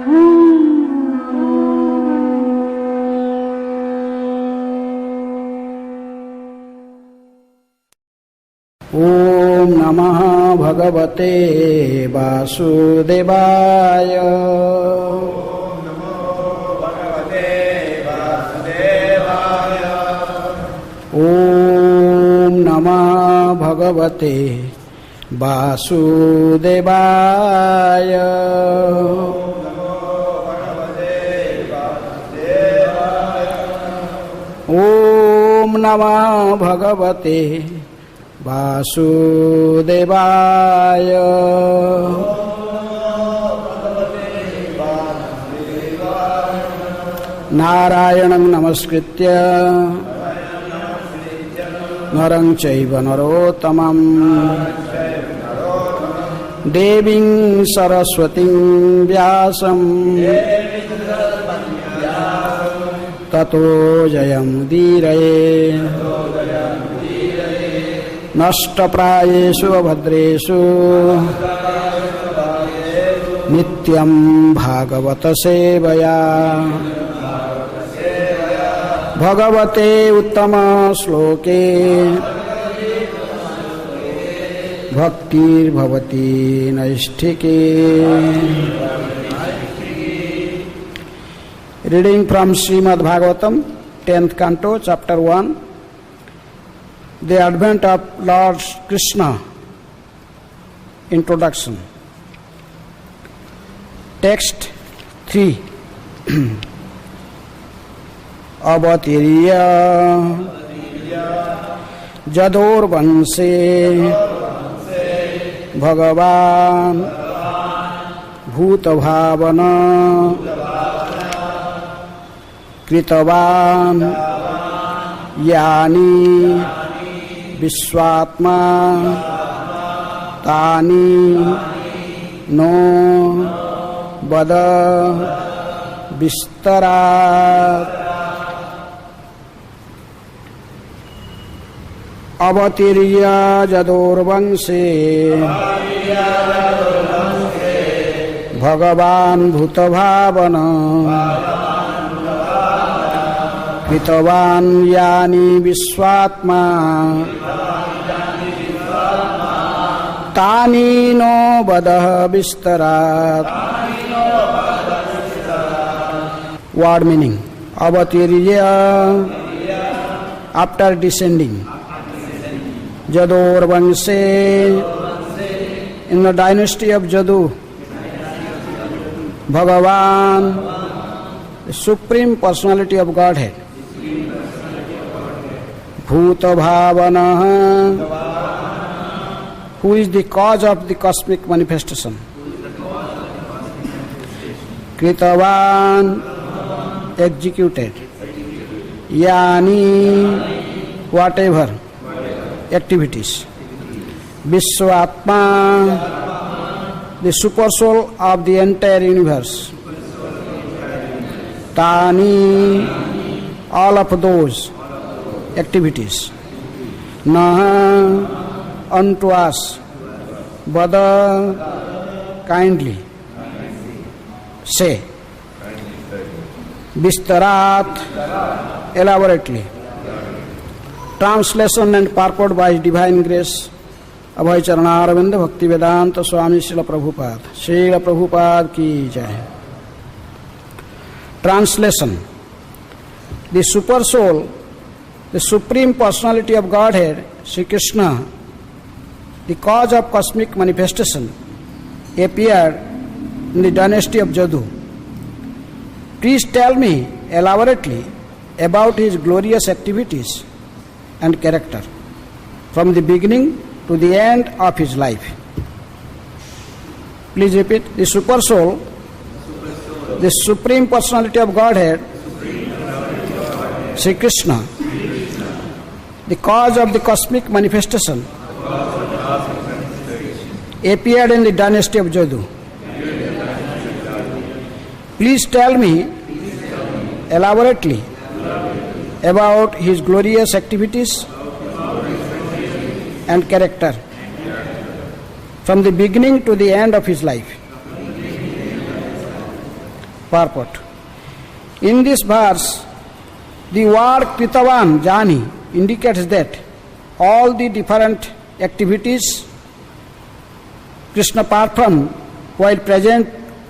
ओम नमः भगवते वासुदेवाय। ओम नमः भगवते वासुदेवाय। ओम नमः भगवते वासुदेवाय। नारायणं नमस्कृत्य नरं चैव नरोत्तमं देवीं सरस्वतीं व्यासं ततो जयमुदीरये। नष्टप्रायेषु अभद्रेषु नित्यं भागवत सेवया भगवते उत्तम श्लोके भक्तिर्भवति नैष्ठिके। Reading from Srimad Bhagavatam, 10th canto, chapter 1. The advent of Lord Krishna. Introduction. Text 3. Avatirya Jadorvanse Bhagavan Bhutavana Kritavan Yani Vishwatma Tani No Bada Vistarat. Avatirya Jadorvanse Bhagavan Bhutavana Kritavan Yani Vishwatma Tani no Badah Vistarat. Word meaning. Avatirya, after descending. Jadorvanse, in the dynasty of Jadu. Bhagavan, the supreme personality of Godhead. Bhutavana, who is the cause of the cosmic manifestation. Kritavan, executed. Yani, whatever activities. Vishwatma, the super soul of the entire universe. Tani, all of those activities. Naha, unto us. Bada, kindly. Say. Vistarat, elaborately. Translation and purport by Divine Grace, Abhay Charanaravinda Bhakti Vedanta Swami Srila Prabhupada. Srila Prabhupada ki jai. Translation. The super soul, the supreme personality of Godhead, Sri Krishna, the cause of cosmic manifestation, appeared in the dynasty of Jadu. Please tell me elaborately about his glorious activities and character from the beginning to the end of his life. Please repeat. The super soul, the supreme personality of Godhead, Sri Krishna, the cause of the cosmic manifestation, appeared in the dynasty of Jadu. Please tell me elaborately about his glorious activities and character from the beginning to the end of his life. purport. In this verse, the word Kritavan, Jani, indicates that all the different activities Krishna performed while present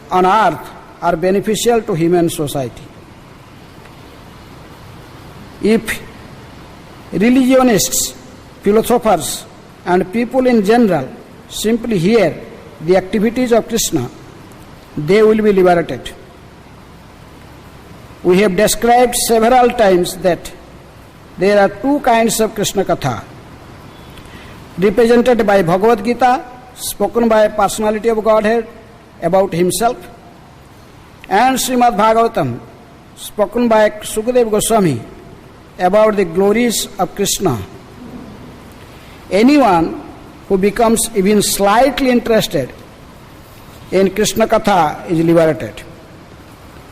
on earth are beneficial to human society. If religionists, philosophers, and people in general simply hear the activities of Krishna, they will be liberated. We have described several times that there are two kinds of Krishna Katha, represented by Bhagavad Gita, spoken by a personality of Godhead about himself, and Srimad Bhagavatam, spoken by Sukadeva Goswami about the glories of Krishna. Anyone who becomes even slightly interested in Krishna Katha is liberated.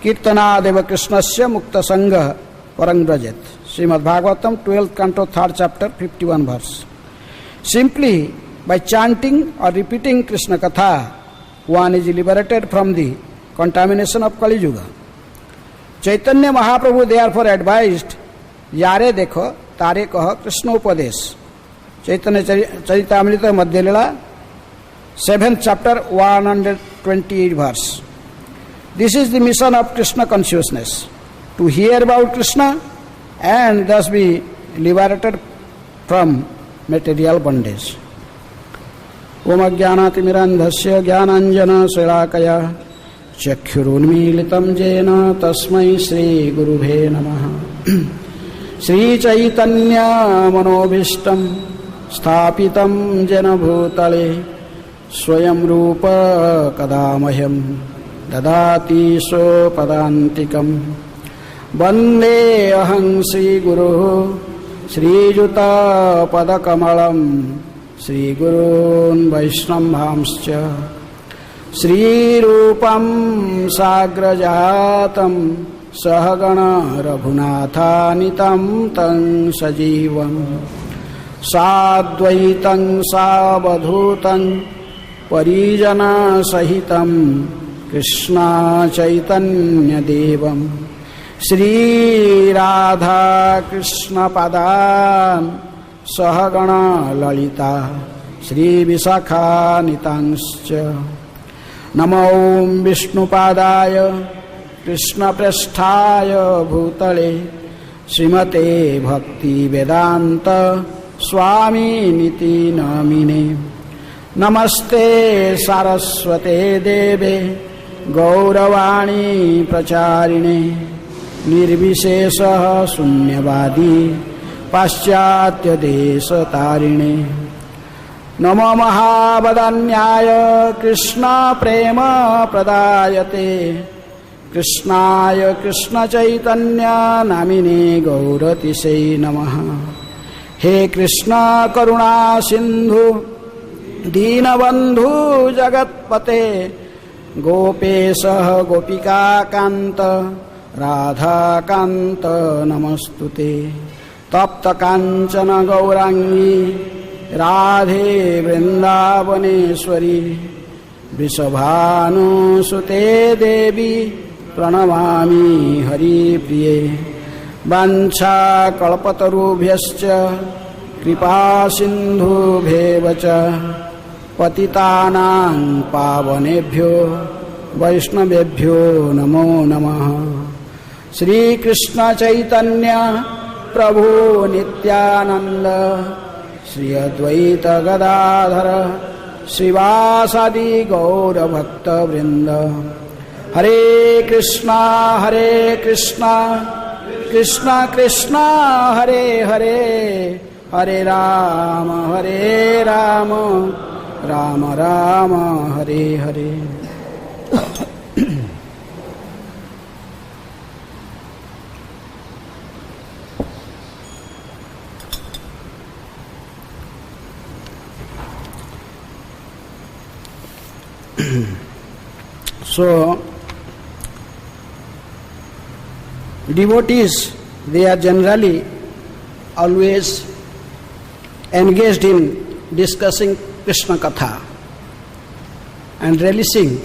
Kirtana deva Krishnasya mukta sangha parang brajet. Srimad Bhagavatam, 12th canto, 3rd chapter, 51 verse. Simply by chanting or repeating Krishna Katha, one is liberated from the contamination of Kali Yuga. Chaitanya Mahaprabhu therefore advised, Yare dekho, tare kaha Krishna upadesh. Chaitanya Charitamrita Madhya Lila, 7th chapter, 128 verse. This is the mission of Krishna consciousness, to hear about Krishna and thus be liberated from material bondage. Om Ajnanatimirandhasya Jnananjana Shalakaya Chakshurunmilitam Jena Tasmai Shri Gurubhe Namaha. Shri Chaitanya Manobhishtam Sthapitam Jena Bhutale Swayam Rupa Kadamahyam Dadati So Padantikam Vande Aham Shri Guru Shri Juta Padakamalam Shri Gurun Vaishnavamscha Shri Rupam Sagrajatam Sahagana Raghunatanitam Tang Sajivam Sadvaitam Savadhutam Parijana Sahitam Krishna Chaitanya Devam Shri Radha Krishna Padan Sahagana Lalita Shri Visakha Nitangscha Namo Vishnu Padaya Krishna Prasthaya Bhutale Srimate Bhakti Vedanta Swami Niti Namine Namaste Saraswate Deve Gauravani Pracharine Nirvishesha Sunyavadi Paschatya Desha Tarine Namo Mahabadanyaya Krishna Prema Pradayate Krishnaya Krishna Chaitanya Namine Gauratise Namaha. He Krishna Karuna Sindhu Deenabandhu Jagatpate Gopesha Gopika Kanta Radha Kanta Namastute Tapta Kanchana Gaurangi Radhe Vrindavaneshwari Vrishabhanu Sute Devi Pranamami Hari Priye Vancha Kalpatarubhyascha Kripa Sindhu Bhevacha Patitanang Pavanebhyo Vaishnavebhyo Namo Namaha. Shri Krishna Chaitanya Prabhu Nityananda Shri Advaita Gadadhara Srivasadi Gaura Bhakta Vrinda. Hare Krishna Krishna Krishna Hare Hare Hare Rama Rama Rama Hare Hare. So, devotees, they are generally always engaged in discussing Krishna Katha and relishing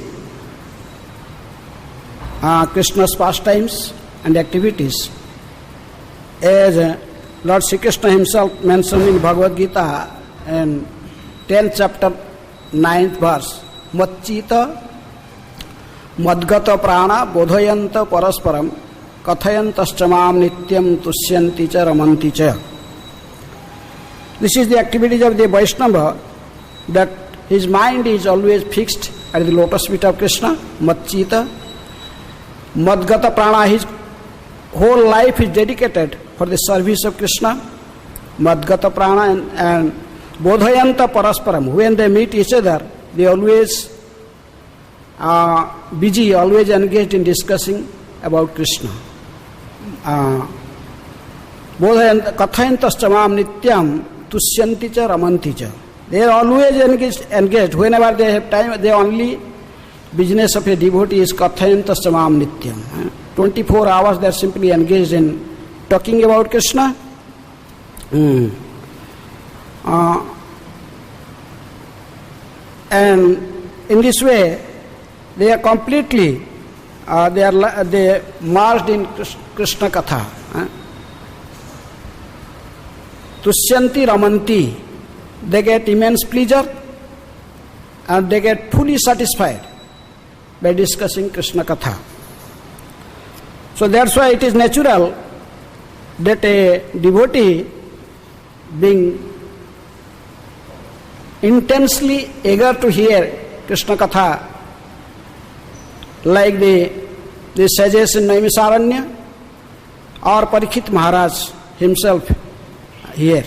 Krishna's pastimes and activities. As Lord Sri Krishna himself mentioned in Bhagavad Gita in 10th chapter 9th verse, Matchita Madgata Prana Bodhayanta Parasparam Kathayantaschamam Nityam Tusyanti Cha Ramanti Cha. This is the activities of the Vaishnava, that his mind is always fixed at the lotus feet of Krishna, Matchita. Madgata Prana, his whole life is dedicated for the service of Krishna. Madgata Prana and Bodhayanta Parasparam. When they meet each other, they always busy, always engaged in discussing about Krishna. Bodhayanta Kathayantaschamam Nityam Tusyanti Cha Ramanti Cha. They are always engaged. Whenever they have time, the only business of a devotee is Kathayantaschamam Nityam. 24 hours they are simply engaged in talking about Krishna. And in this way, they are completely, they merged in Krishna Katha. Tusyanti Ramanti. They get immense pleasure and they get fully satisfied by discussing Krishna Katha. So that's why it is natural that a devotee, being intensely eager to hear Krishna Katha, like the sages in Naimisaranya or Parikshit Maharaj himself here.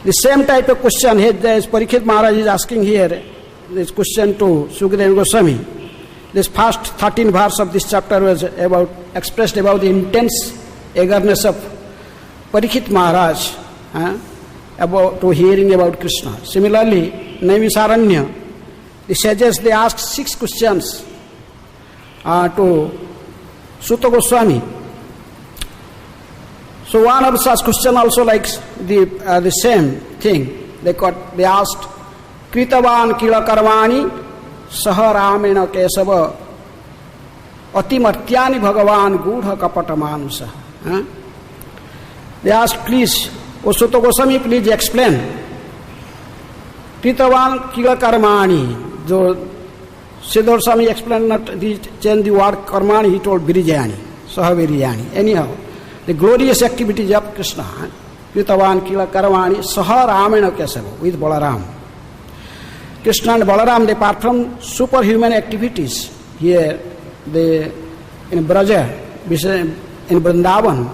The same type of question as Parikshit Maharaj is asking here, this question to Sukadeva Goswami. This first 13 verse of this chapter was expressed about the intense eagerness of Parikshit Maharaj about to hearing about Krishna. Similarly, Naimisaranya, the sages, they asked 6 questions to Suta Goswami. So one of such question also likes the same thing. They asked, Kritavan kila karmani saha ramena kesava atimatyani bhagavan gudha kapatamanusa. They asked, please, O Suta Goswami, please explain. Kritavan kila karmani. So Siddhar Swami explained not change the word karmani, he told virijayani, saha virijayani. Anyhow, the glorious activities of Krishna. Kritavan kila karmani saha ramena kesava, with Balaram. Krishna and Balaram, they perform superhuman activities here in Braja, in Vrindavan.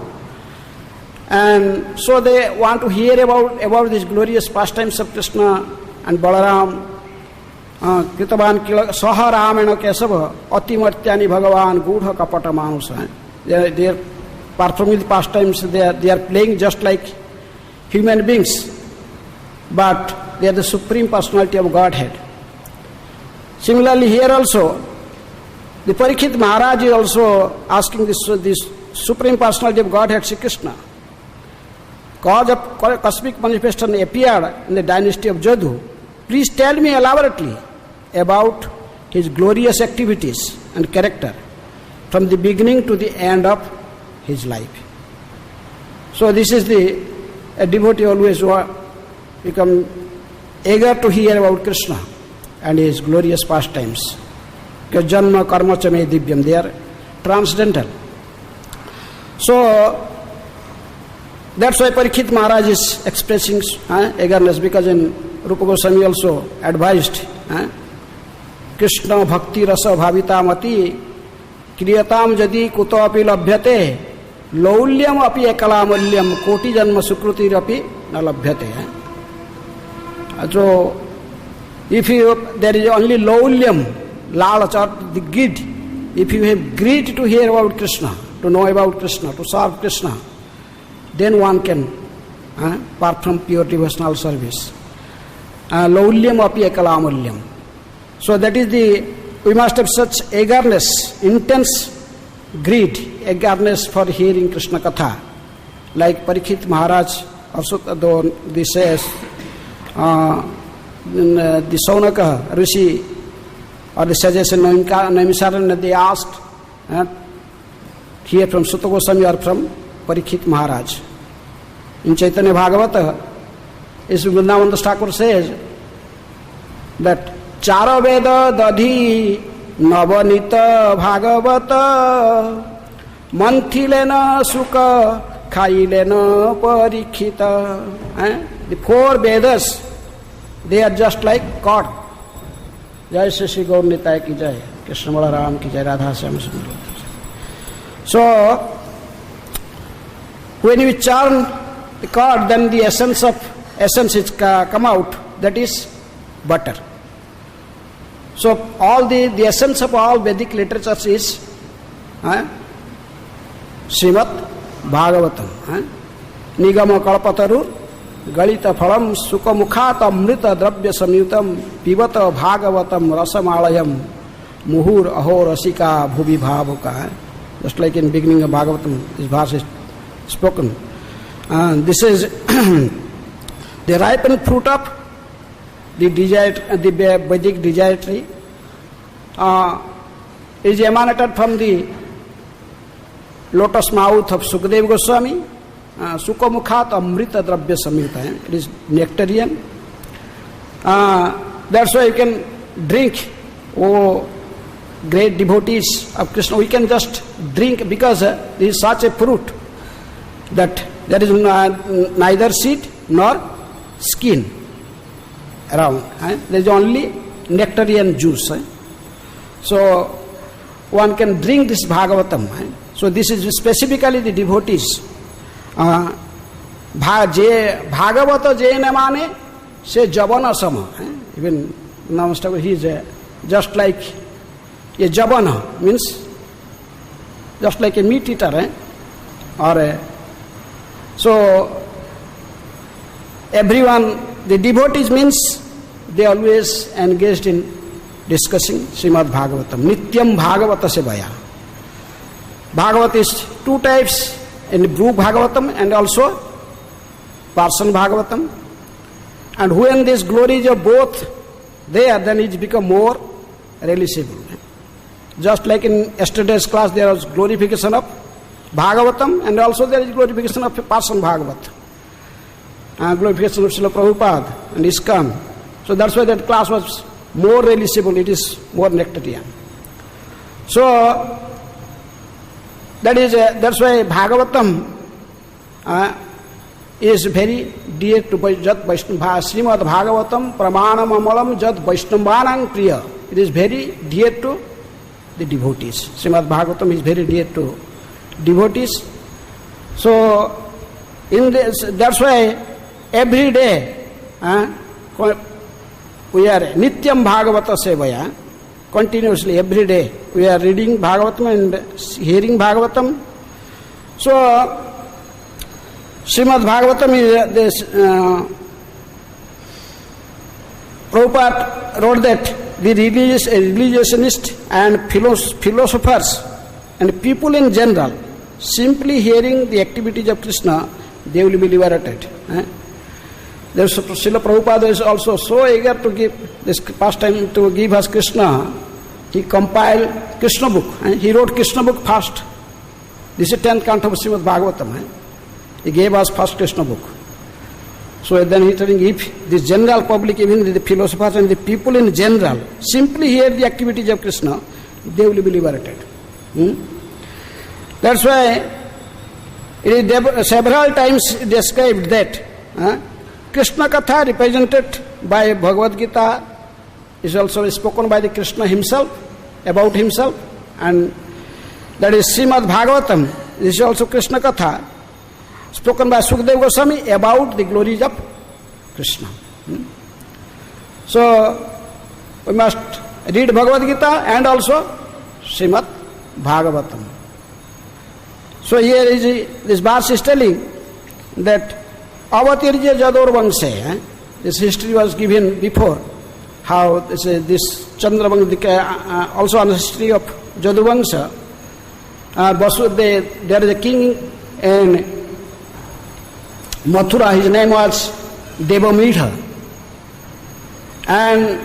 And so they want to hear about these glorious pastimes of Krishna and Balaram. Kritavan kila saha ramena kesava atimatyani bhagavan gudha kapata manusa. They are performing the pastimes, they are playing just like human beings, but they are the Supreme Personality of Godhead. Similarly, here also, the Parikshit Maharaj is also asking this Supreme Personality of Godhead, Sri Krishna. Cause of cosmic manifestation appeared in the dynasty of Jadhu. Please tell me elaborately about his glorious activities and character from the beginning to the end of his life. So this is a devotee always become eager to hear about Krishna and his glorious pastimes. Because janma karma cha me divyam, they are transcendental. So that's why Parikshit Maharaj is expressing eagerness, because in Rupa Goswami also advised Krishna bhakti rasa bhavita mati kriyatam jadi kuto api labhyate laulyam api ekalamulyam koti janma sukruti api na labhyate. So if there is only laulyam, lalach, the greed, if you have greed to hear about Krishna, to know about Krishna, to serve Krishna, then one can perform pure devotional service. Laulyam api ekalamulyam. So that is we must have such eagerness, intense greed, eagerness for hearing Krishna Katha. Like Parikshit Maharaj, also though this says, the Saunaka Rishi or the suggestion Naimisharanya, they asked, hear from Sutta Goswami or from Parikshit Maharaj. In Chaitanya Bhagavata, is Vrindavan Das Thakur says that Chara Veda Dadhi Navanita Bhagavata Manthilena Sukha Khailena Parikshita. The 4 Vedas, they are just like God. Jai Shri Gaur Nitai ki jai, Krishna Balaram ki jai, Radha Shyam Sundar. So, when you churn the curd, then the essence is come out, that is butter. So, all the essence of all Vedic literature is Srimad Bhagavatam. Nigama Kalpataru Galita Phalam Sukha Mukhata Amrita Dravya Samyutam Pivata Bhagavatam Rasamalayam Muhur Aho Rasika Bhubi Bhavuka. Just like in beginning of Bhagavatam, this verse is spoken. This is the ripened fruit of the Vedic desire tree. Is emanated from the lotus mouth of Sukadeva Goswami. Sukha Mukhat Amrita Dravya Samyuta. It is nectarian. That's why you can drink. Great devotees of Krishna, we can just drink because there is such a fruit that there is neither seed nor skin around. There is only nectarian juice. So one can drink this Bhagavatam. So this is specifically the devotees. Bhagavata jena mane se javana sama. Even Namaste, he is just like a javana, means just like a meat eater. So everyone, the devotees means they always engaged in discussing Srimad Bhagavatam. Nityam Bhagavata Sevaya. Bhagavat is 2 types, in Brug Bhagavatam and also Parsan Bhagavatam. And when these glories are both there, then it becomes more realizable. Just like in yesterday's class, there was glorification of Bhagavatam and also there is glorification of Parsan Bhagavat. Glorification of Srila Prabhupada and ISKCON. So that's why that class was more realizable, it is more nectarian. So that's why Bhagavatam is very dear to Jat Vaishnava. Srimad Bhagavatam Pramanam Amalam Jat Vaishnavanang Priya. It is very dear to the devotees. Srimad Bhagavatam is very dear to devotees. So in this, that's why every day we are Nityam Bhagavata Sevaya. Continuously, every day, we are reading Bhagavatam and hearing Bhagavatam. So, Srimad Bhagavatam is this. Prabhupada wrote that the religionists and philosophers and people in general, simply hearing the activities of Krishna, they will be liberated. Srila Prabhupada is also so eager to give this pastime, to give us Krishna. He compiled Krishna book. He wrote Krishna book first. This is 10th canto of Srimad Bhagavatam. He gave us first Krishna book. So then he telling, if the general public, even the philosophers and the people in general, simply hear the activities of Krishna, they will be liberated. That's why it is several times described that Krishna Katha represented by Bhagavad Gita is also spoken by the Krishna himself, about himself, and that is Srimad Bhagavatam. This is also Krishna Katha, spoken by Sukadeva Goswami about the glories of Krishna. So we must read Bhagavad Gita and also Srimad Bhagavatam. So here is this verse is telling that Avatirja Jador Vangshe, this history was given before, how this Chandravanga, also on the history of Jaduvangsa, there is a king in Mathura, his name was Devamitha. And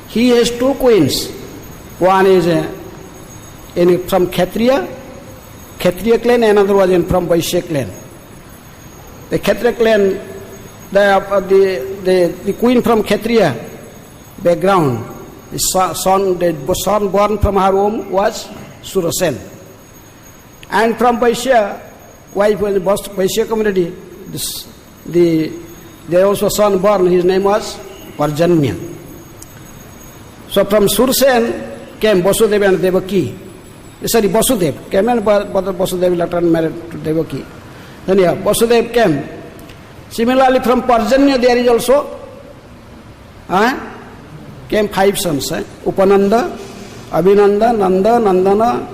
he has two queens. One is from Kshatriya clan, another was from Vaishya clan. The Kshatriya clan, the queen from Kshatriya background, the son born from her womb was Surasen. And from Vaishya, wife was Vaishya community, there also son born, his name was Parjanya. So from Surasen came Vasudeva and Devaki. Sorry, Vasudeva came and brother Vasudeva later married to Devaki. Then yeah, Vasudeva came. Similarly from Parjanya there is also came 5 sons. Upananda, Abhinanda, Nanda, Nandana,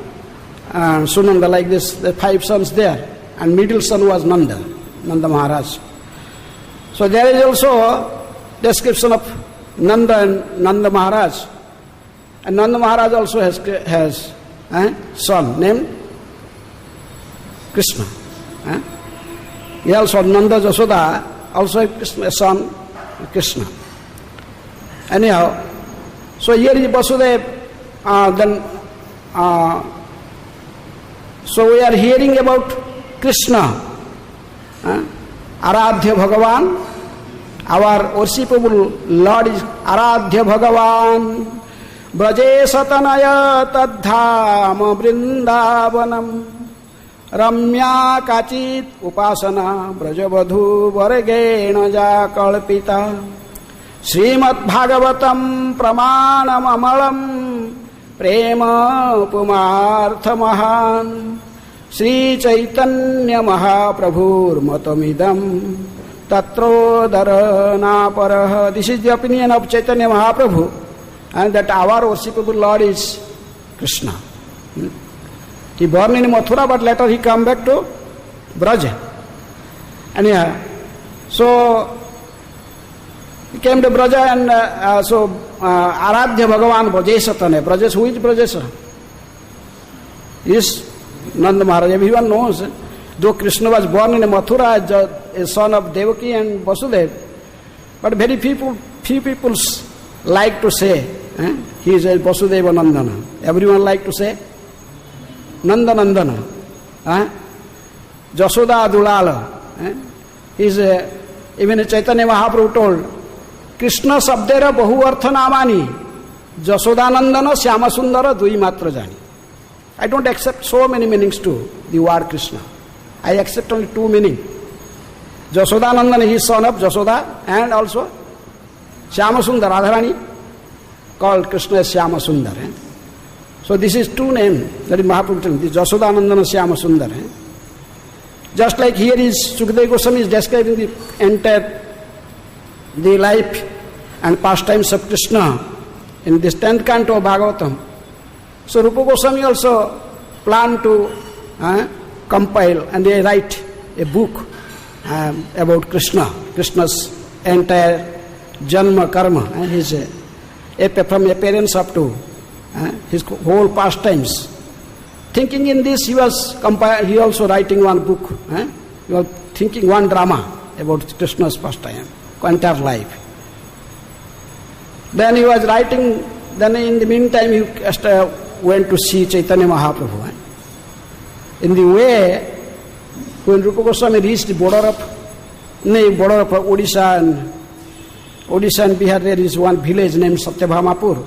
and Sunanda, like this, the 5 sons there. And middle son was Nanda Maharaj. So there is also description of Nanda and Nanda Maharaj. And Nanda Maharaj also has son named Krishna. He also Nanda Jasoda, also a son Krishna. Anyhow, so here is Vasudeva. So we are hearing about Krishna, Aradhya Bhagavan. Our worshipable Lord is Aradhya Bhagavan. Braje satanaya tadhama vrindavanam. Ramya kachit upasana brajavadhu vargena ja kalpita. Srimad Bhagavatam pramanam amalam prema pumartha mahan. Sri Chaitanya Mahaprabhur matamidam tatro dharana paraha. This is the opinion of Chaitanya Mahaprabhu, and that our worshipable Lord is Krishna. He born in Mathura, but later he come back to Braja. And yeah, so he came to Braja, and Aradhya Bhagavan Brajesatane. Brajes, who is Brajesa? Is Nanda Maharaj. Everyone knows. Though Krishna was born in Mathura as a son of Devaki and Vasudeva, but very few people like to say he is a Vasudeva Nandana. Everyone like to say Nanda Nandana. Jasoda Dulala. Even Chaitanya Mahaprabhu told, Krishna Sabdera Bahu Artha Namani Jasoda Nandana Syama Sundara Dui Matra Jani. I don't accept so many meanings to the word Krishna. I accept only 2 meanings. Jasodanandana, he is son of Jasoda, and also Syama Sundar, Radharani, called Krishna as Syama Sundar. So this is 2 names, that is Mahaprabhu telling, the Jasodanandana Syama Sundar. Just like here is Sukadeva Goswami is describing the entire the life and pastimes of Krishna in this 10th canto of Bhagavatam. So Rupa Goswami also planned to compile, and they write a book about Krishna's entire Janma Karma, and his from appearance up to his whole pastimes. Thinking in this, he also writing one book. He was thinking one drama about Krishna's pastime, entire life. Then he was writing. Then in the meantime, he went to see Chaitanya Mahaprabhu. In the way, when Rupa Goswami reached the border of Odisha and Bihar, there is one village named Satyabhamapur.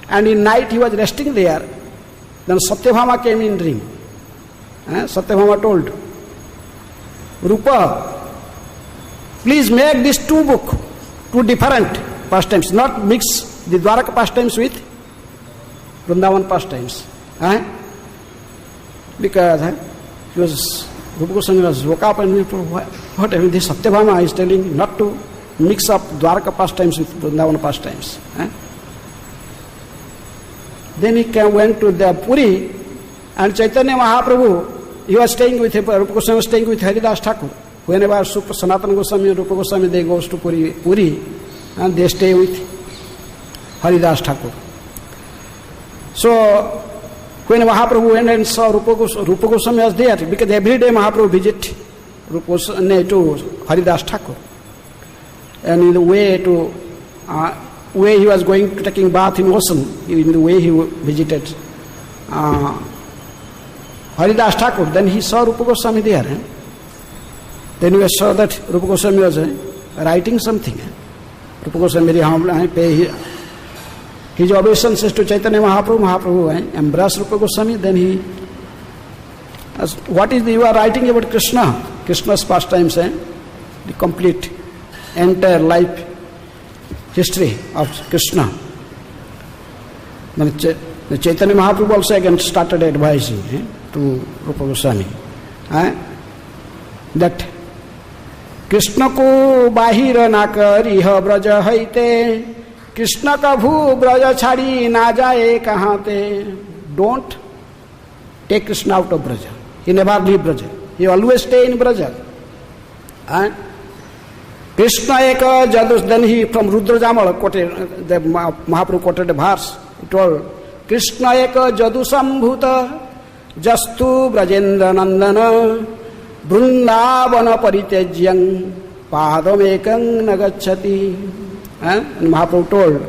And in night he was resting there. Then Satyabhama came in dream. Satyabhama told, Rupa, please make these 2 books, 2 different pastimes, not mix the Dwaraka pastimes with Vrindavan pastimes. Because Rupa Goswami was woke up and what this Satyabhama is telling not to mix up Dwaraka pastimes with Vrindavan pastimes. Then he went to the Puri, and Chaitanya Mahaprabhu, he was staying with Rupa Goswami was staying with Haridas Thakur. Whenever Sanatana Goswami and Rupa Goswami, they goes to Puri, and they stay with Haridas Thakur. So when Mahaprabhu went and saw Rupa Goswami was there, because every day Mahaprabhu visit to Haridas Thakur. And in the way to way he was going to taking bath in ocean, in the way he visited Haridas Thakur, then he saw Rupa Goswami there. Then he saw that Rupa Goswami was writing something. Rupa Goswami very humble, pay his obeisances to Chaitanya Mahaprabhu. Mahaprabhu embraced Rupa Goswami. Then he asked, what is you are writing about Krishna? Krishna's pastimes, the complete entire life history of Krishna. The Chaitanya Mahaprabhu also again started advising to Rupa Goswami that Krishna ko bahir na kariha braja haite, Krishna ka bhu braja chhadi na jaye kahate. Don't take Krishna out of Braja. He never leave Braja. He always stay in Braja. Krishna eka jadus, then he from Rudra Jamal quoted, the Mahaprabhu quoted a verse. He told, Krishna eka jadu sambhuta jastu brajendra nandana vrindavana paritejyang padam ekang nagacchati. And Mahaprabhu told,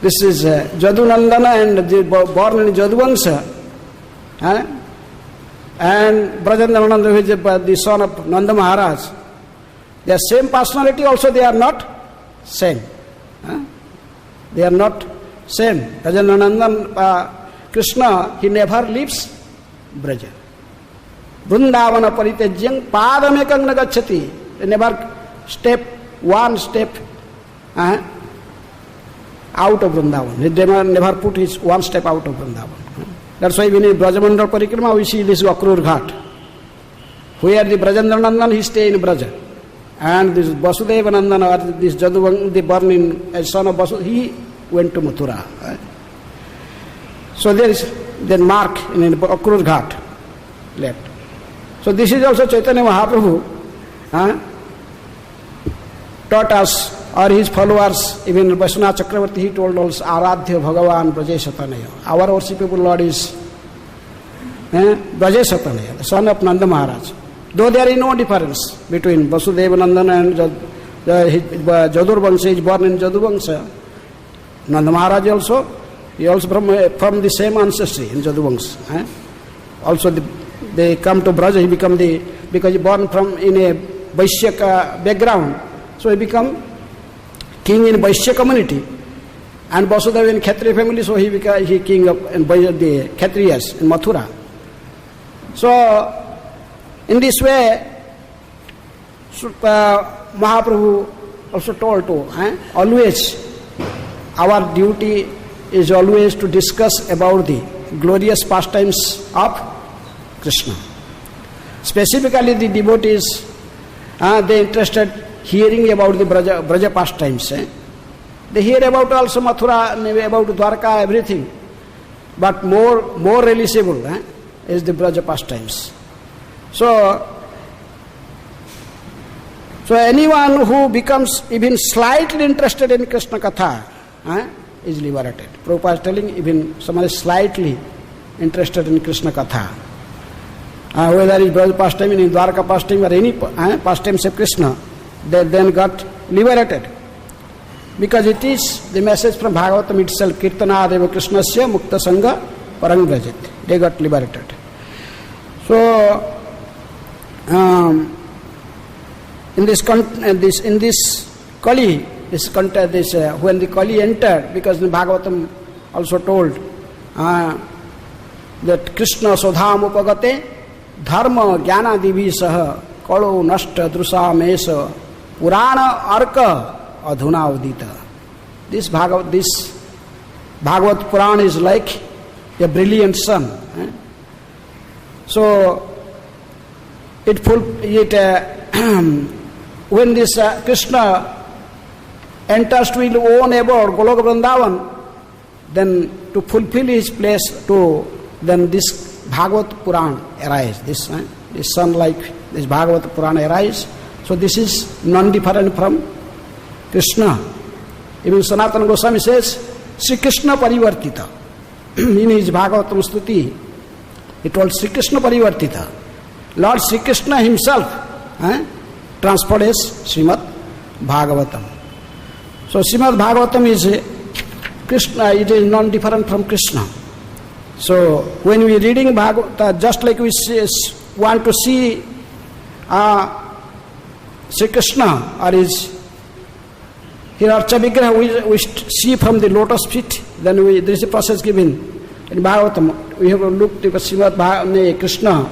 this is Jadu Nandana and born in Jaduvansha. And Brajendra Nanda, who is the son of Nanda Maharaj. They are same personality, also they are not same. They are not same. Brajendra Nanda, Krishna, he never leaves Braja. Vrindavana paritejyang padamekang nagacchati. They never step, one step out of Vrindavan. He never put his one step out of Vrindavan. That's why when in Brajamandal Parikrama we see this Akrur Ghat. Where the Brajendra Nandan, he stay in Braja. And this Vasudeva Nandan, or this Jaduvang, the born in as son of Vasudeva, he went to Mathura. So there is then mark in Akrur Ghat left. So this is also Chaitanya Mahaprabhu taught us, or his followers, even Vaishnava Chakravarti, he told us, Aradhya Bhagavan Brajeshatanaya. Our worshipable Lord is Brajeshatanaya, the son of Nanda Maharaj. Though there is no difference between Vasudeva Nandana and Jadurvansha, is born in Jadurvansha. Nanda Maharaj also, he also from the same ancestry in Jadurvansha. Also they come to Braja, he become because he born from in a Vaishya background. So he become king in Vaishya community, and Vasudeva in Kshatriya family, so he became king of the Kshatriyas in Mathura. So in this way, Mahaprabhu also told to always our duty is always to discuss about the glorious pastimes of Krishna. Specifically the devotees, they interested hearing about the Braja pastimes. They hear about also Mathura, about Dwarka, everything. But more realizable is the Braja pastimes. So anyone who becomes even slightly interested in Krishna Katha is liberated. Prabhupada is telling, even someone is slightly interested in Krishna Katha, whether it's Braja pastime, in Dwarka pastime, or any pastimes of Krishna, they then got liberated. Because it is the message from Bhagavatam itself, Kirtana Deva Krishnasya Mukta Sangha Parang Brajat. They got liberated. So, in this Kali, when the Kali entered, because the Bhagavatam also told that Krishna Sodham Upagate Dharma Jnana Divi Saha Kalo Nashta Drusa Mesa Purana Arka Adhuna Udita. This Bhagavad Puran is like a brilliant sun. So when this Krishna enters to his own abode, Goloka Vrindavan, then to fulfill his place, then this Bhagavad Puran arises. This sun like this Bhagavad Puran arises. So this is non-different from Krishna. Even Sanatana Goswami says, Sri Krishna Parivartita. In his Bhagavatam Stuti, he told Sri Krishna Parivartita. Lord Sri Krishna himself transferred as Srimad Bhagavatam. So Srimad Bhagavatam is Krishna, it is non-different from Krishna. So when we are reading Bhagavata, just like we want to see Sri Krishna or his Hirarcha Vigraha, we see from the lotus feet, then there is a process given in Bhagavatam. We have to look to Srimad Krishna,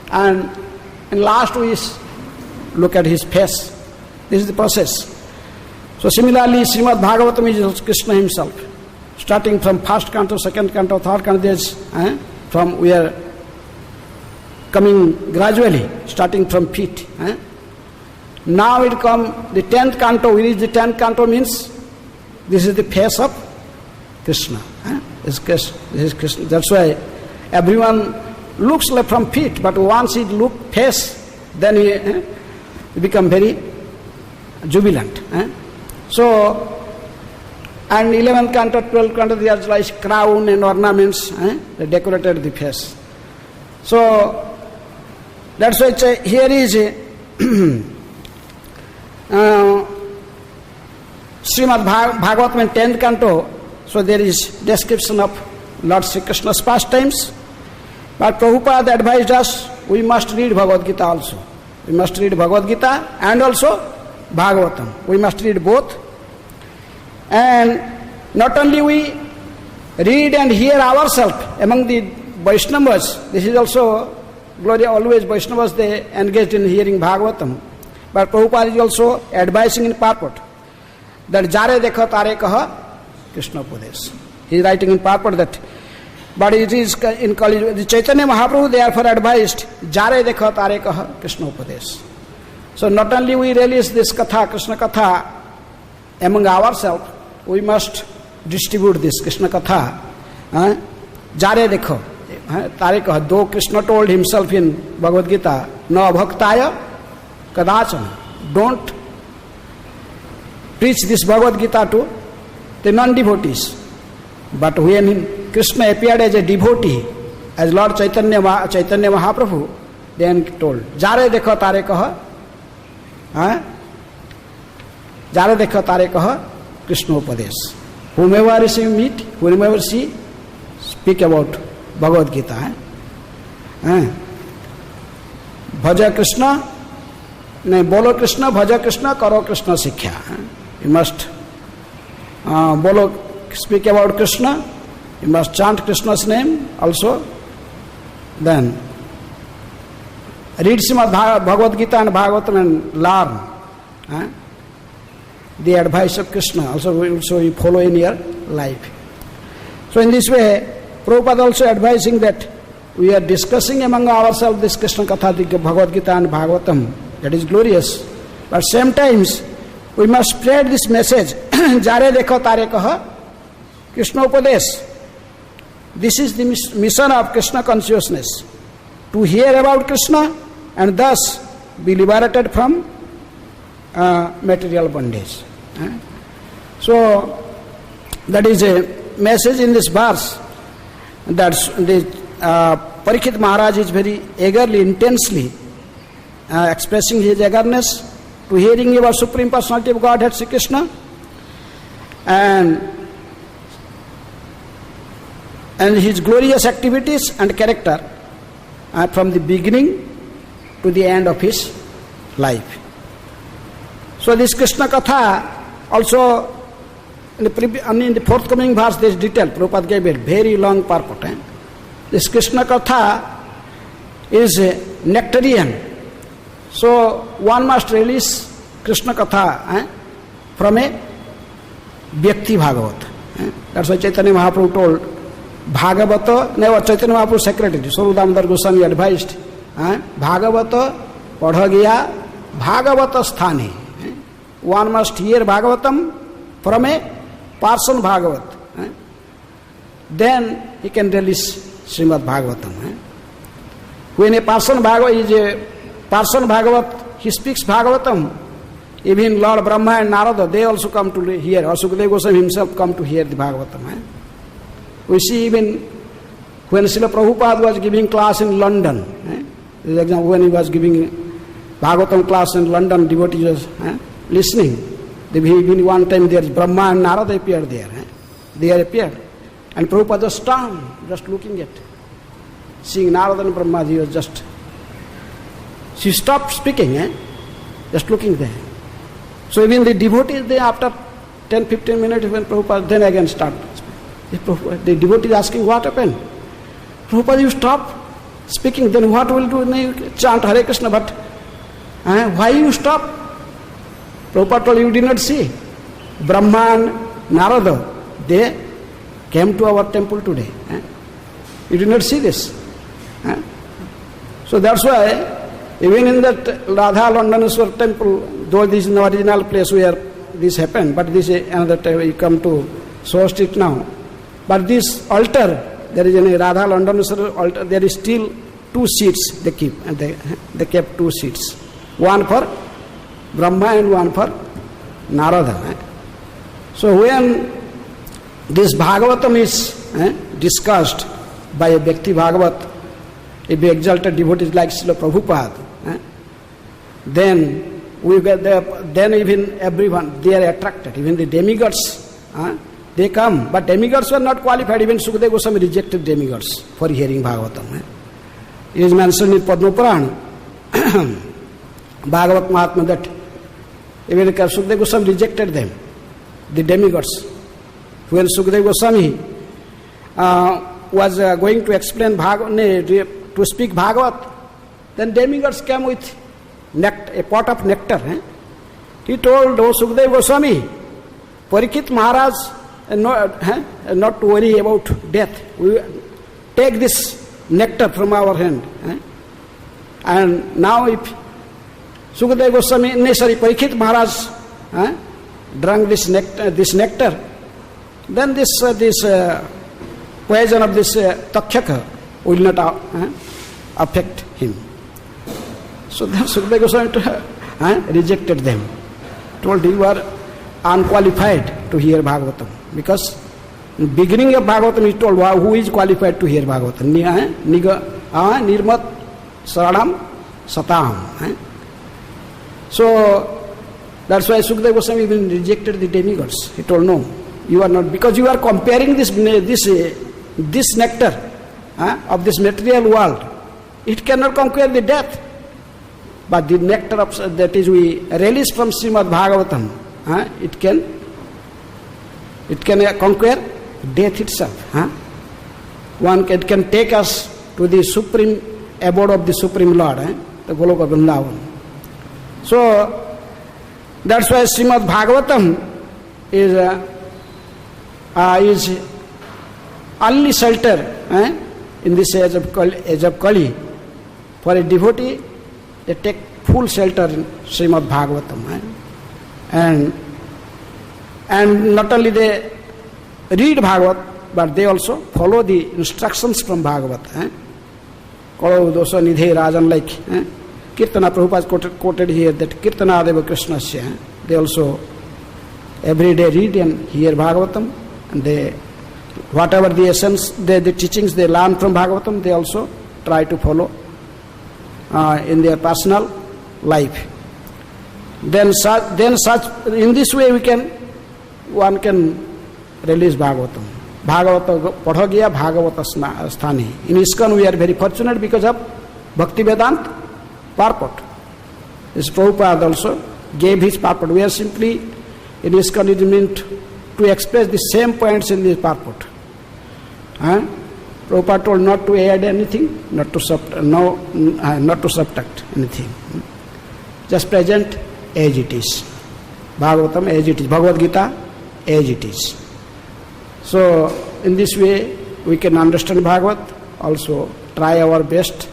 and last we look at his face. This is the process. So similarly, Srimad Bhagavatam is Krishna himself. Starting from first canto, second canto, third canto, from we are coming gradually, starting from feet. Now it come the 10th canto. We reach the 10th canto means this is the face of Krishna. This is Krishna. That's why everyone looks like from feet, but once he look face, then he become very jubilant. So, and 11th canto, 12th canto, they are like crown and ornaments. They decorated the face. So that's why here is Srimad Bhagavatam in 10th canto. So there is description of Lord Sri Krishna's pastimes. But Prabhupada advised us, we must read Bhagavad Gita also. We must read Bhagavad Gita and also Bhagavatam. We must read both. And not only we read and hear ourselves among the Vaishnavas, this is also Gloria, always Vaishnavas, they engaged in hearing Bhagavatam. But Prabhupada is also advising in purport that Jare Dekha Tare Kaha Krishna Upadesh. He is writing in purport that, but it is in Kali, the Chaitanya Mahaprabhu therefore advised Jare Dekha Tare Kaha Krishna Upadesh. So not only we release this Katha, Krishna Katha among ourselves, we must distribute this Krishna Katha. Jare Dekha Tare Kaha. Though Krishna told himself in Bhagavad Gita, Na Bhaktaya Kadachana, don't preach this Bhagavad Gita to the non-devotees. But when Krishna appeared as a devotee, as Lord Chaitanya Mahaprabhu, then told, Jare Dekha Tare Kaha, Jare Dekha Tare Kaha Krishna Upadesh. Whomever she meet, whomever she speak about Bhagavad Gita. Bhaja Krishna, Bolo Krishna, Bhaja Krishna, Karo Krishna Sikhya. You must speak about Krishna, you must chant Krishna's name also. Then read Srimad Bhagavad Gita and Bhagavatam and learn the advice of Krishna. Also we follow in your life. So in this way, Prabhupada also advising that we are discussing among ourselves this Krishna Katha, the Bhagavad Gita and Bhagavatam. That is glorious. But same times, we must spread this message. Jare Dekho Tare Kaha Krishna Upadesh. This is the mission of Krishna consciousness. To hear about Krishna and thus be liberated from material bondage. So that is a message in this verse that Parikshit Maharaj is very eagerly, intensely expressing his eagerness to hearing about Supreme Personality of Godhead, Sri Krishna, and his glorious activities and character from the beginning to the end of his life. So this Krishna Katha also in the forthcoming verse there is detail. Prabhupada gave a very long purport. This Krishna Katha is nectarian. So one must release Krishna Katha from a Vyakti Bhagavat. That's why Chaitanya Mahaprabhu told Bhagavata, never Chaitanya Mahaprabhu secretary, Swarup Damodar Goswami advised, Bhagavata Padhagya Bhagavata Sthani. One must hear Bhagavatam from a person Bhagavat. Then he can release Srimad Bhagavatam. When a person Bhagavat is a person Bhagavat, he speaks Bhagavatam. Even Lord Brahma and Narada, they also come to hear. Or Sukadeva Goswami himself come to hear the Bhagavatam. We see even when Srila Prabhupada was giving class in London, for example, when he was giving Bhagavatam class in London, devotees was listening. Even one time there is Brahma and Narada appeared there. They appeared. And Prabhupada was stunned, just looking at. Seeing Narada and Brahma, he was just... She stopped speaking, just looking there. So even the devotees, they after 10-15 minutes when Prabhupada then again start. The devotee is asking, what happened? Prabhupada, you stop speaking, then what will do? You chant Hare Krishna, but why you stop? Prabhupada told, you did not see. Brahma and Narada, they came to our temple today. You did not see this. So that's why, even in that Radha Londoneswar temple, though this is the original place where this happened, but this is another time we come to Soho Street now. But this altar, there is a Radha Londoneswar altar, there is still 2 seats they keep, and they kept 2 seats. One for Brahma and one for Narada. So when this Bhagavatam is discussed by a Bhakti Bhagavat, a big exalted devotee like Srila Prabhupada, then we get there, then even everyone, they are attracted. Even the demigods, they come. But demigods were not qualified. Even Sukadeva Goswami rejected demigods for hearing Bhagavatam. It is mentioned in Padma Purana, Bhagavat Mahatma, that even Sukadeva Goswami rejected them, the demigods. When Sukadeva Goswami was going to explain to speak Bhagavat, then demigods came with nectar, a pot of nectar. He told, oh Sukadeva Goswami, Parikshit Maharaj, not to worry about death. We take this nectar from our hand. And now if Sukadeva Goswami, Parikshit Maharaj drank this nectar, then this poison of this Takshaka will not affect him. So then Sukadeva Goswami rejected them. Told, you are unqualified to hear Bhagavatam. Because in the beginning of Bhagavatam he told, who is qualified to hear Bhagavatam? Nirmat Saranam Satam. So that's why Sukadeva Goswami even rejected the demigods. He told, no, you are not, because you are comparing this nectar of this material world. It cannot conquer the death. But the nectar of, that is we release from Srimad Bhagavatam, it can conquer death itself. It can take us to the supreme abode of the Supreme Lord, the Goloka Vrindavan. So that's why Srimad Bhagavatam is only shelter in this age of Kali. For a devotee, they take full shelter in Srimad Bhagavatam. And not only they read Bhagavat, but they also follow the instructions from Bhagavat. Kalo dosa nidhe rajan, like Kirtana Prabhupada quoted here that Kirtana Deva Krishnasya. They also every day read and hear Bhagavatam, and they, whatever the essence, the teachings they learn from Bhagavatam, they also try to follow in their personal life. Then in this way one can release Bhagavatam. Bhagavata padha gaya Bhagavata sthani. In ISKCON we are very fortunate because of Bhakti Vedanta purport. This Prabhupada also gave his purport. We are simply, in ISKCON it is meant to express the same points in this purport. Prabhupada told not to add anything, not to subtract anything. Just present as it is. Bhagavatam as it is. Bhagavad Gita as it is. So in this way we can understand Bhagavat, also try our best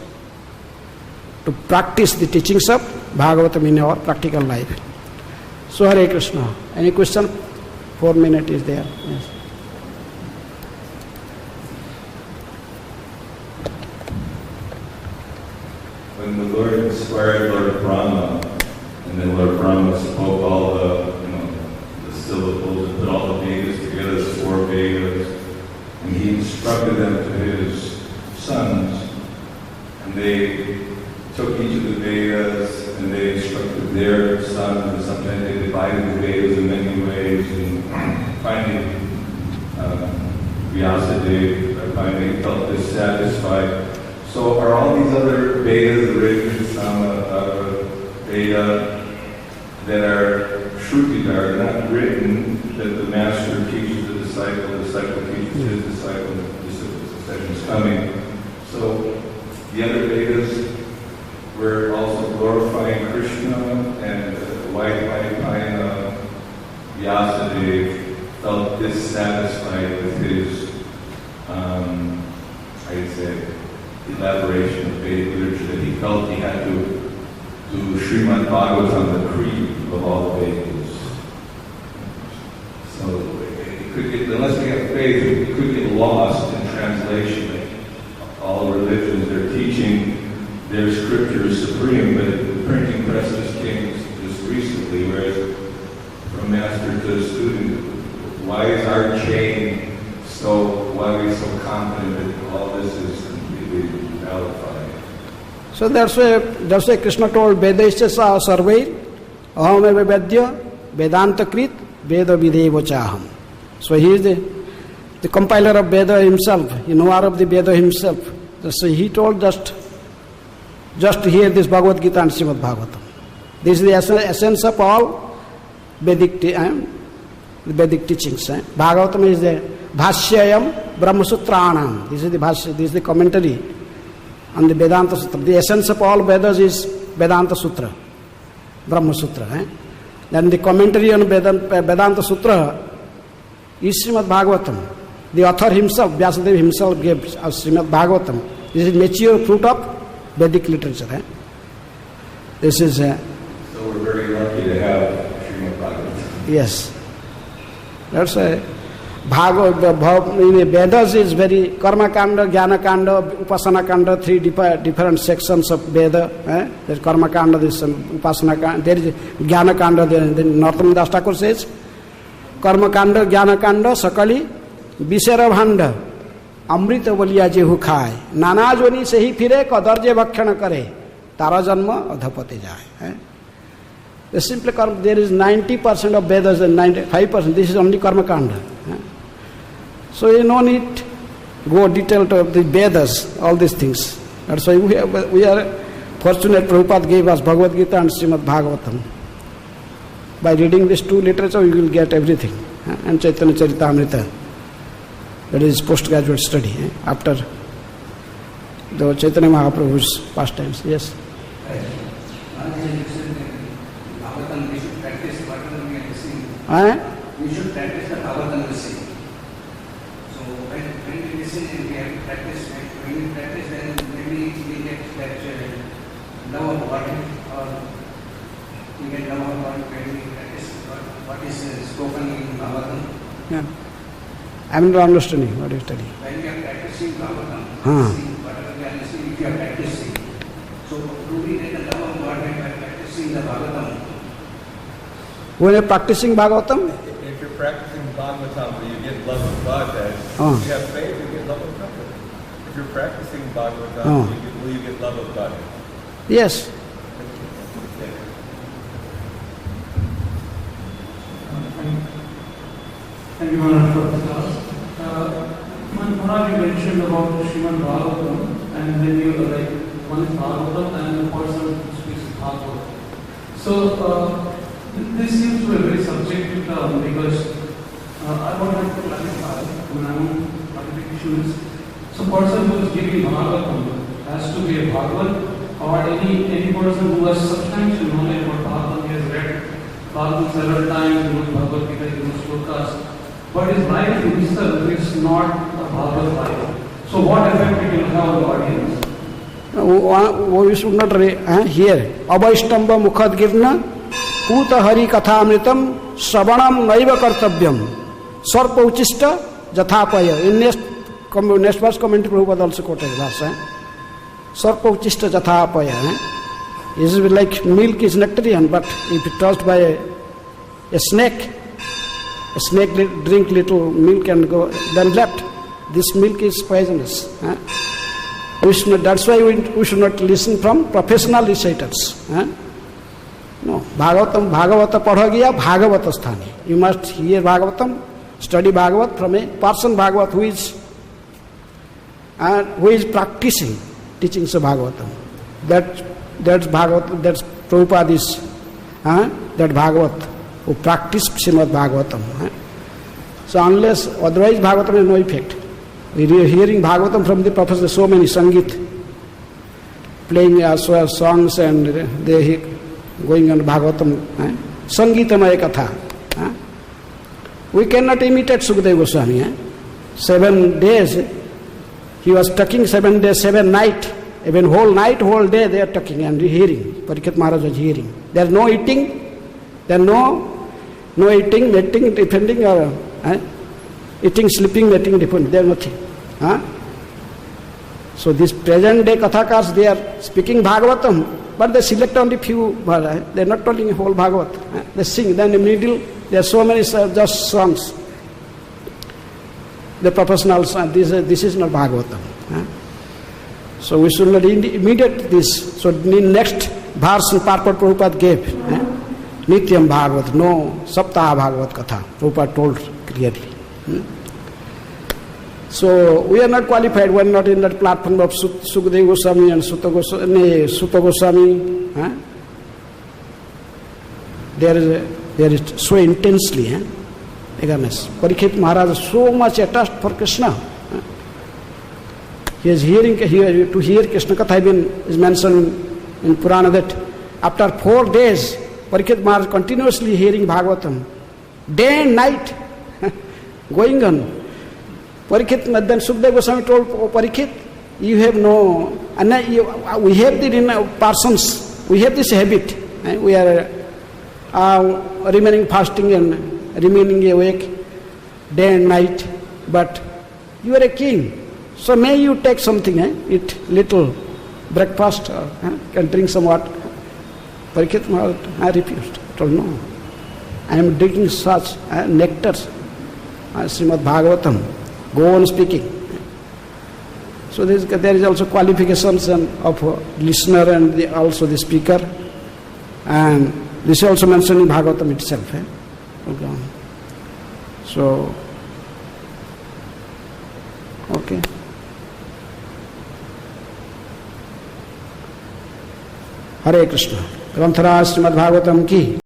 to practice the teachings of Bhagavatam in our practical life. So Hare Krishna. Any question? 4 minutes is there. Yes. When the Lord inspired Lord Brahma, and then Lord Brahma spoke all the syllables and put all the Vedas together, the 4 Vedas, and he instructed them to his sons, and they took each of the Vedas and they instructed their sons, and sometimes they divided the Vedas in many ways, and finally Vyasadeva finally felt dissatisfied. So are all these other Vedas, the Rig, Sama, Veda, that are Shruti, that are not written, that the master teaches the disciple teaches his disciple, the succession is coming. So the other Vedas were also glorifying Krishna, and why Vyasadeva felt dissatisfied with his, I'd say, elaboration of Vedic literature, that he felt he had to do Srimad Bhagavatam, the creed of all the Vedas. So it could get, unless we have faith, it could get lost in translation. All religions, they're teaching their scripture is supreme, but the printing press just came just recently, whereas from master to student, why is our chain why are we so confident that all this is completely validified? So that's why Krishna told Vedaisya sarvair aham eva vedya vedanta krit veda videva chaham. So he is the compiler of Veda himself, he knower of the Veda himself. So he told just hear this Bhagavad Gita and Srimad Bhagavatam. This is the essence of all Vedic teachings. Bhagavatam is the Bhashyayam Brahma Sutranam. This is the Bhashya, this is the commentary on the Vedanta Sutra. The essence of all Vedas is Vedanta Sutra, Brahma Sutra. Then the commentary on Vedanta Sutra is Srimad Bhagavatam. The author himself, Vyasadeva himself, gave us Srimad Bhagavatam. This is mature fruit of Vedic literature. This is. So we're very lucky to have Srimad Bhagavatam. Yes. That's why Vedas is very Karma Kanda, Jnana Kanda, Upasana Kanda, three different sections of Veda. There's Karma Kanda, there's Upasana Kanda, there is Jnana Kanda. Then Narottam Das Thakur says, Karma Kanda, Jnana Kanda, Sakali, Bisera Bhanda, Amrita Valiya Jehu Khai, Nana Joni se hi phire, Kadarje Bhakshana kare, Tara Janma Adhapati jai. The simple karma, there is 90% of Vedas and 95%, this is only Karma Kanda. So you no need go detail to the Vedas, all these things. That's why we are fortunate Prabhupada gave us Bhagavad Gita and Srimad Bhagavatam. By reading these two literature, you will get everything. And Chaitanya Charitamrita, that is postgraduate study after the Chaitanya Mahaprabhu's pastimes. Yes. We should practice whatever we are listening. We should practice the Bhagavatam listening. So when we listen and we have to practice, when we practice, then maybe we get that love of what, or we get love of what when we practice what is spoken in Bhagavatam. Yeah. I'm not understanding what you're studying. When we are practicing Bhagavatam, listening, whatever we are listening, if we are practicing, so do we get the love of God when we are practicing the Bhagavatam? When you're practicing Bhagavatam? If you're practicing Bhagavatam, you get love of God. If you have faith, you get love of God. If you're practicing Bhagavatam, will you get love of God? Yes. Thank you, Maharaj. Maharaj, you mentioned about Srimad Bhagavatam, and then you like one is Bhagavatam and the person who speaks Bhagavatam. So this seems to be a very subjective term because I want to clarify when I want clarifications. So person who is giving Bhagavatam has to be a Bhagavat, or any person who has substantial knowledge about Bhagavatam, he has read Bhagavatam several times, he knows Bhagavad Gita, he knows Shlokas. But his life himself is not a Bhagavad life. So what effect it will have on the audience? We should not hear. Abhaishtamba mukhad girna puta hari katha amritam savanam naiva kartavyam sarpa uchista jathapaya. In next verse commentary Prabhupada also quoted verse. Sarpa uchista jathapaya. It is like milk is nectarian, but if it touched by a snake drink little milk and go, then left. This milk is poisonous. That's why we should not listen from professional reciters. No, Bhagwat पढ़ गया भागवत स्थानी. You must hear Bhagavatam, study Bhagavat from a person Bhagavat who is practicing teachings of Bhagavatam. That's Bhagavat. That's Prabhupada is that Bhagavat who practiced Srimad Bhagavatam. So unless otherwise Bhagavatam has no effect. We are hearing Bhagavatam from the professor, so many Sangit playing songs and they going on Bhagavatam. Sangeetamaya Katha. We cannot imitate Sukadeva Goswami. 7 days he was talking, 7 days, 7 nights. Even whole night, whole day they are talking and hearing. Parikshit Maharaj was hearing. There is no eating. There is no eating, mating, defending or eating, sleeping, mating, defending. There is nothing. So these present day Kathakars, they are speaking Bhagavatam, but they select only few. They are not telling whole Bhagavat. They sing. Then in the middle, there are so many just songs. The professional song. This is not Bhagavatam. So we should not imitate this. So in next verse, Purport Prabhupada gave Nityam Bhagavat, no Saptaha Bhagavat Katha. Prabhupada told clearly. So we are not qualified. We are not in that platform of Sukadeva Goswami and Suta Goswami. There is so intensely eagerness. Parikshit Maharaj is so much attached for Krishna. He is hearing to hear Krishna Katha is mentioned in Purana that after 4 days, Parikshit Maharaj continuously hearing Bhagavatam, day and night, going on. Parikshit, then Sukadeva Goswami told Parikshit, you have no, we have the persons, we have this habit. We are remaining fasting and remaining awake day and night, but you are a king. So may you take something, eat little breakfast, can drink some water. Parikshit Maharaj, I refused. I told no. I am drinking such nectar, Srimad Bhagavatam. Go on speaking. So there is also qualifications of listener and also the speaker. And this is also mentioned in Bhagavatam itself. Okay. So, okay. Hare Krishna. Granthara Srimad Bhagavatam ki